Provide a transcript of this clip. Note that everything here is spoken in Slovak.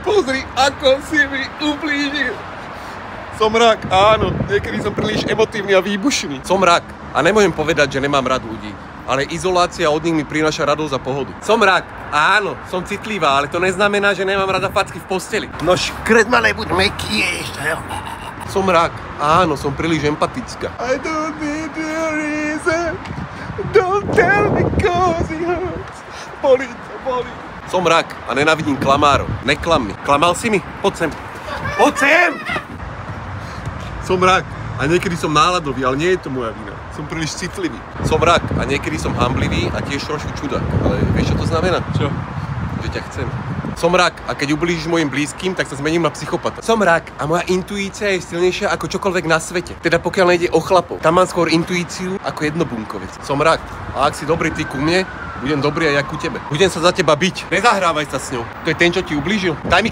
Pozri, ako si mi ublížil. Som rak, áno, niekedy som príliš emotívny a výbušný. Som rak a nemôžem povedať, že nemám rád ľudí. Ale izolácia od nich mi prináša radosť a pohodu. Som rak, áno, som citlivá, ale to neznamená, že nemám rada facky v posteli. No škret ma nebuď meký ešte. Som rak, áno, som príliš empatická. I don't need a reason. Don't tell me cause it hurts. Bolí to, bolí. Som rak a nenávidím klamárov. Neklam mi. Klamal si mi? Poď sem. Poď sem! Som rak a niekedy som náladový, ale nie je to moja vina. Som príliš citlivý. Som rak a niekedy som hanblivý a tiež trošku čudák. Ale vieš, čo to znamená? Čo? Že ťa chcem. Som rak a keď ublížiš mojim blízkym, tak sa zmením na psychopata. Som rak a moja intuícia je silnejšia ako čokoľvek na svete. Teda pokiaľ nejde o chlapov. Tam mám skôr intuíciu ako jednobunkovec. Som rak a ak si dobrý ty ku mne, budem dobrý aj ja ku tebe. Budem sa za teba biť. Nezahrávaj sa s ňou. To je ten, čo ti ublížil. Daj mi